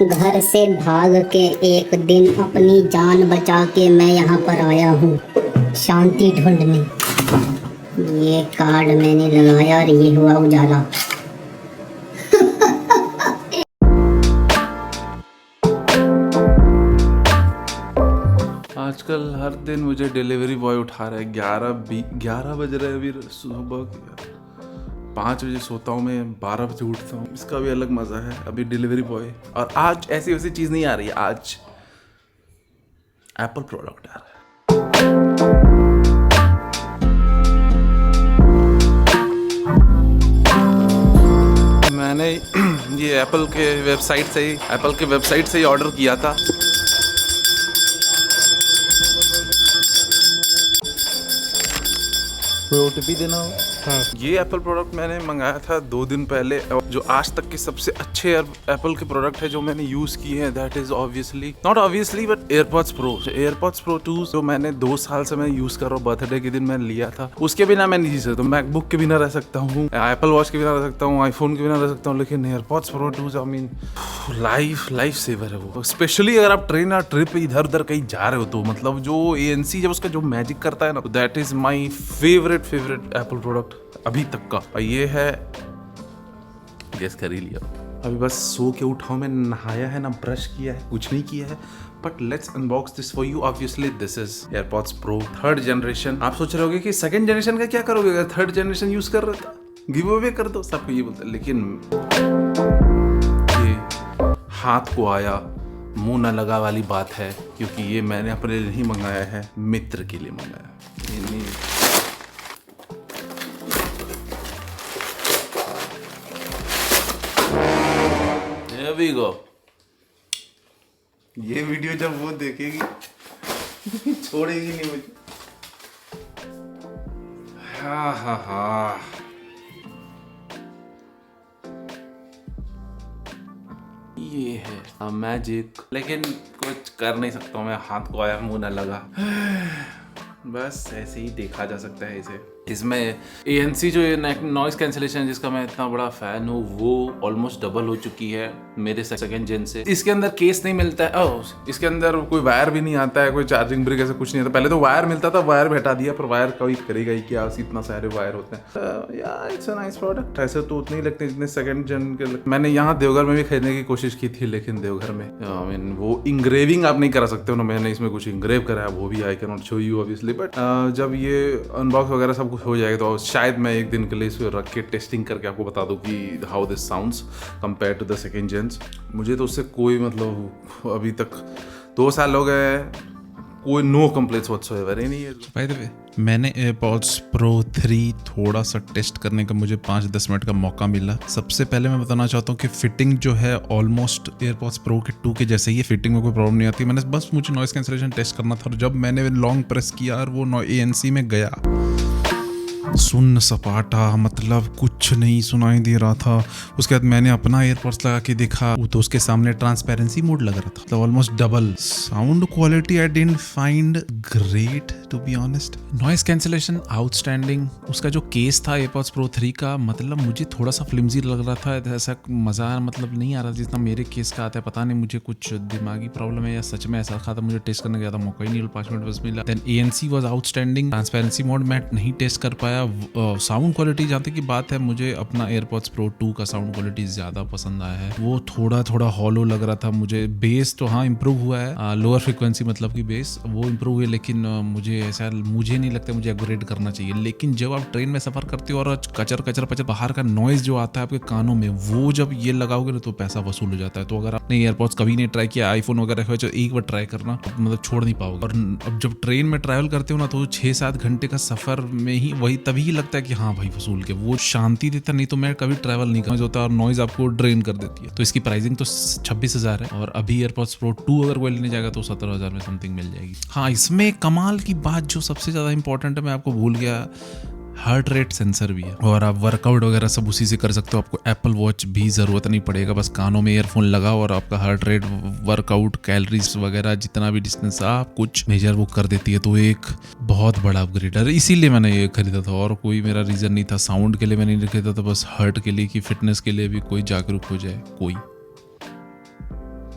घर से भाग के एक दिन अपनी जान बचा के मैं यहाँ पर आया हूँ शांति ढूंढने। ये कार्ड मैंने लगाया और ये हुआ उजाला। आजकल हर दिन मुझे डिलीवरी बॉय उठा रहा है। 11 बज रहे हैं अभी सुबह के। 5 बजे सोता हूँ मैं, 12 बजे उठता हूँ। इसका भी अलग मज़ा है। अभी डिलीवरी बॉय, और आज ऐसी वैसी चीज़ नहीं आ रही है। आज एप्पल प्रोडक्ट आ रहा है। मैंने ये एप्पल के वेबसाइट से ही ऑर्डर किया था। कोई OTP देना हो? हाँ। ये एप्पल प्रोडक्ट मैंने मंगाया था 2 दिन पहले, जो आज तक के सबसे अच्छे एप्पल के प्रोडक्ट है जो मैंने यूज़ किए हैं। That is not obviously but AirPods Pro 2 जो मैंने 2 साल से मैं यूज़ कर रहा हूँ। बर्थडे के दिन मैंने लिया था। उसके बिना मैं नहीं जी सकता। मैकबुक के बिना रह सकता हूँ, एप्पल वॉच के बिना रह सकता हूँ, आईफोन के बिना रह सकता हूँ, लेकिन AirPods Pro 2 I mean life saver है वो। स्पेशली अगर आप ट्रेन या ट्रिप इधर उधर कहीं जा रहे हो तो मतलब जो ANC जब उसका जो मैजिक करता है ना, that is my favourite Apple product अभी तक का। और ये है, गेस कर ही लिया। अभी बस सो के उठा हूं मैं, नहाया है ना ब्रश किया है, कुछ नहीं किया है। But let's unbox this for you. Obviously this is AirPods pro 3rd generation. आप सोच रहे होगे कि 2nd जनरेशन का क्या करोगे अगर 3rd जनरेशन यूज कर रहे था, गिव अवे कर दो, सबको ये बोलते। लेकिन ये हाथ को आया मुंह न लगा वाली बात है, क्योंकि ये मैंने अपने लिए नहीं मंगाया है, मित्र के लिए मंगाया। There we go। ये वीडियो जब वो देखेगी छोड़ेगी नहीं मुझे। हा ये है मैजिक, लेकिन कुछ कर नहीं सकता हूँ मैं। हाथ को आया मुंह न लगा। बस ऐसे ही देखा जा सकता है इसे। इसमें ANC जो नॉइस कैंसिलेशन जिसका मैं इतना बड़ा फैन हूँ, वो ऑलमोस्ट डबल हो चुकी है मेरे 2nd जेन से। इसके अंदर केस नहीं मिलता है, इसके अंदर कोई वायर भी नहीं आता है, कोई चार्जिंग ब्रिक ऐसा कुछ नहीं आता। पहले तो वायर मिलता था, वायर भी हटा दिया, पर वायर कोई करेगा ही क्या, इतना सारे वायर होते हैं। यार इट्स अ नाइस प्रोडक्ट। ऐसे तो उतने ही लगते हैं जितने 2nd जेन के लगते। मैंने यहाँ देवघर में भी खरीदने की कोशिश की थी, लेकिन देवघर में आई मीन वो इंग्रेविंग आप नहीं करा सकते हो ना। मैंने इसमें कुछ इंग्रेव करा है, वो भी आई can not show you obviously. But जब ये अनबॉक्स वगैरह सब कुछ हो जाएगा तो शायद मैं एक दिन के लिए इसको रख के टेस्टिंग करके आपको बता दूं कि how this sounds compare to the 2nd gens. मुझे तो उससे कोई मतलब अभी तक 2 साल हो गए, कोई नो कंप्लेंट्स व्हाटसोएवर ही नहीं है। बाय द वे, मैंने एयरपॉड्स प्रो 3 थोड़ा सा टेस्ट करने का मुझे 5-10 मिनट का मौका मिला। सबसे पहले मैं बताना चाहता हूँ कि फिटिंग जो है ऑलमोस्ट एयरपॉड्स प्रो के 2 के जैसे ही, फिटिंग में कोई प्रॉब्लम नहीं आती। मैंने बस मुझे नॉइस कैंसिलेशन टेस्ट करना था, और जब मैंने लॉन्ग प्रेस किया और वो ANC में गया, सुन्न सपाटा, मतलब कुछ नहीं सुनाई दे रहा था। उसके बाद मैंने अपना एयरपॉड्स लगा के देखा, तो उसके सामने ट्रांसपेरेंसी मोड लग रहा था, तो almost double. Sound quality I didn't find great to be honest. Noise cancellation outstanding. उसका जो केस था एयरपॉड्स प्रो 3 का, मतलब मुझे थोड़ा सा फ्लिमजी लग रहा था। ऐसा मज़ा मतलब नहीं आ रहा जितना मेरे केस का आता है। पता नहीं मुझे कुछ दिमागी प्रॉब्लम है या सच में ऐसा था। मुझे टेस्ट करने का ज़्यादा मौका ही नहीं, 5 मिनट बस मिला। Then ANC was outstanding. Transparency mode मैं नहीं टेस्ट कर पाया। साउंड क्वालिटी जहाँ तक की बात है, मुझे अपना एयरपॉड्स प्रो 2 का साउंड क्वालिटी ज़्यादा पसंद आया है। वो थोड़ा हॉलो लग रहा था मुझे। बेस तो हाँ इम्प्रूव हुआ है, लोअर फ्रिक्वेंसी मतलब कि बेस वो इम्प्रूव हुई, लेकिन मुझे नहीं लगता मुझे अपग्रेड करना चाहिए। लेकिन जब आप ट्रेन में सफ़र करते हो और कचर पचर बाहर का नॉइज़ जो आता है आपके कानों में, वो जब ये लगाओगे ना तो पैसा वसूल हो जाता है। तो अगर आपने एयरपॉड्स कभी नहीं ट्राई किया, आईफोन वगैरह है, तो एक बार ट्राई करना, मतलब छोड़ नहीं पाओगे। और अब जब ट्रेन में ट्रैवल करते हो ना, तो 6-7 घंटे का सफ़र में ही वही तभी लगता है कि हाँ भाई वसूल के, वो शांति देता। नहीं तो मैं कभी ट्रैवल नहीं करना होता, और नॉइज आपको ड्रेन कर देती है। तो इसकी प्राइसिंग तो 26,000 है, और अभी एयरपॉड्स प्रो 2 अगर कोई लेने जाएगा तो 17,000 में समथिंग मिल जाएगी। हाँ, इसमें कमाल की बात जो सबसे ज़्यादा इंपॉर्टेंट है, मैं आपको भूल गया, हार्ट रेट सेंसर भी है, और आप वर्कआउट वगैरह सब उसी से कर सकते हो। आपको एप्पल वॉच भी ज़रूरत नहीं पड़ेगा, बस कानों में ईयरफोन लगाओ और आपका हार्ट रेट, वर्कआउट, कैलोरीज वगैरह जितना भी डिस्टेंस आप कुछ मेजर वो कर देती है। तो एक बहुत बड़ा अपग्रेड है, इसीलिए मैंने ये खरीदा था, और कोई मेरा रीज़न नहीं था। साउंड के लिए मैंने नहीं खरीदा था, बस हार्ट के लिए कि फिटनेस के लिए भी कोई जागरूक हो जाए कोई।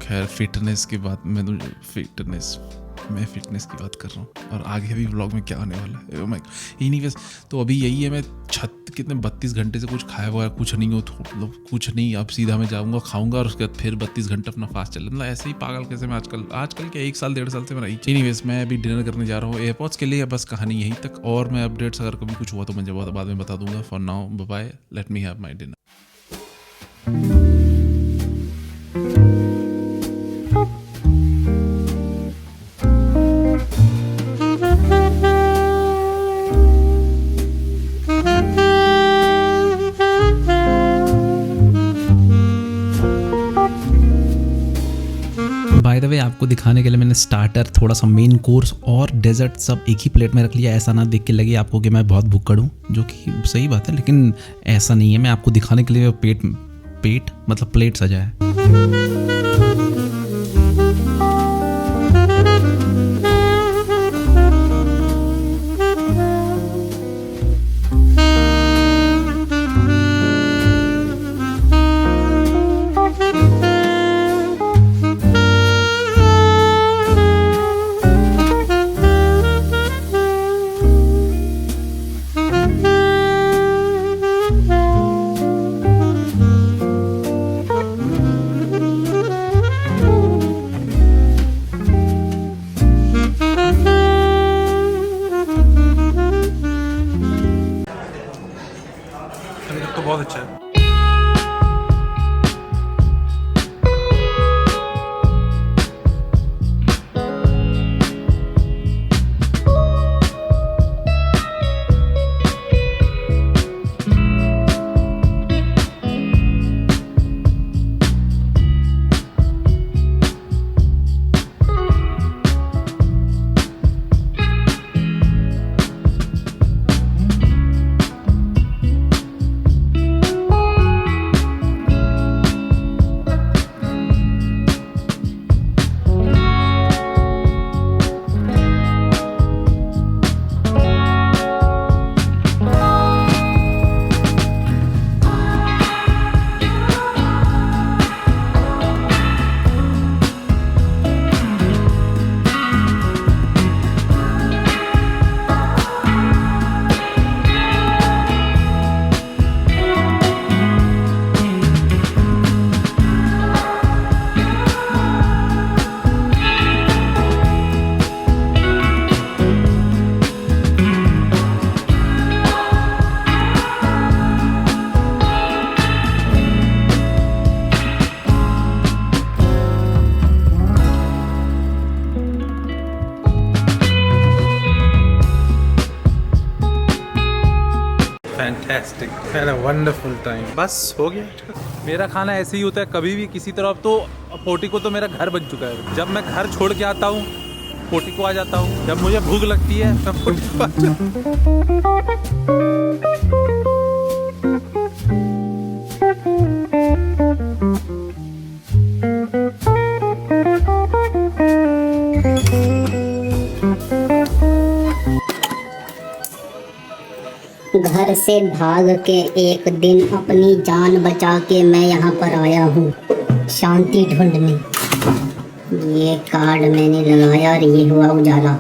खैर फिटनेस की बात मैं फिटनेस की बात कर रहा हूँ और आगे भी व्लॉग में क्या आने वाला है मैं एनीवेज। तो अभी यही है, मैं कितने 32 घंटे से कुछ खाया हुआ कुछ नहीं हो, मतलब कुछ नहीं। अब सीधा मैं जाऊँगा खाऊंगा और उसके बाद फिर 32 घंटे अपना फास्ट चल, मतलब ऐसे ही पागल कैसे मैं आजकल के 1 साल 1.5 साल से मैं रही। एनीवेज मैं अभी डिनर करने जा रहा हूँ एयरपोर्ट्स के लिए। बस कहानी यहीं तक, और मैं अपडेट्स अगर कभी कुछ हुआ तो मुझे बाद में बता दूंगा। For now bye bye, let me have my dinner. By the way आपको दिखाने के लिए मैंने स्टार्टर, थोड़ा सा मेन कोर्स और डेजर्ट सब एक ही प्लेट में रख लिया। ऐसा ना देख के लगे आपको कि मैं बहुत भूखड़ हूँ, जो कि सही बात है, लेकिन ऐसा नहीं है। मैं आपको दिखाने के लिए पेट मतलब प्लेट सजा है। अभी तक तो बहुत अच्छा है। Fantastic, had a wonderful time. बस हो गया। मेरा खाना ऐसे ही होता है कभी भी किसी तरह। अब तो पोर्टिको तो मेरा घर बन चुका है। जब मैं घर छोड़ के आता हूँ पोर्टिको आ जाता हूँ, जब मुझे भूख लगती है मैं पोर्टिको आ जाता घर से भाग के एक दिन अपनी जान बचा के मैं यहाँ पर आया हूँ शांति ढूंढने। ये कार्ड मैंने लगाया और ये हुआ उजाला।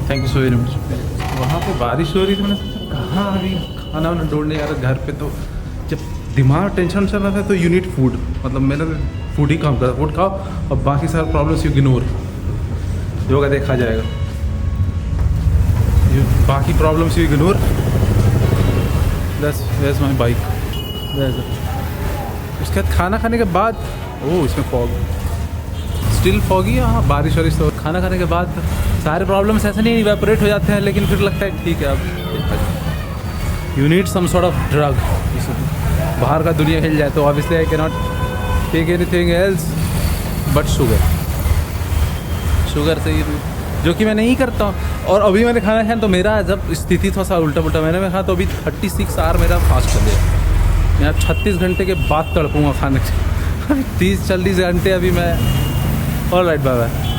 Thank you so very much. वहाँ पे बारिश हो रही थी, मैंने सोचा कहाँ अभी खाना वाना ढूंढने यार। घर पे तो जब दिमाग टेंशन चल रहा था तो यू नीड फूड, मतलब मैंने फूड ही काम करा। फूड खाओ और बाकी सारे प्रॉब्लम्स यू इग्नोर, जो होगा देखा जाएगा। बाकी problems you ignore. That's my bike. उसके बाद खाना खाने के बाद ओह इसमें फॉग स्टिल फॉगी। हाँ बारिश वारिश तो खाना खाने के बाद सारे प्रॉब्लम्स ऐसे नहीं इवेपोरेट हो जाते हैं, लेकिन फिर लगता है ठीक है अब you need some sort of drug. बाहर का दुनिया हिल जाए तो obviously I can not take anything else but sugar से ही, जो कि मैं नहीं करता हूँ। और अभी मैंने खाना खाया तो मेरा जब स्थिति थोड़ा सा उल्टा पुल्टा मैंने खाया तो अभी 36 आवर मेरा फास्ट चल गया। मैं अब 36 घंटे के बाद तड़पूंगा खाने से। 30-40 घंटे अभी मैं। All right, bye bye.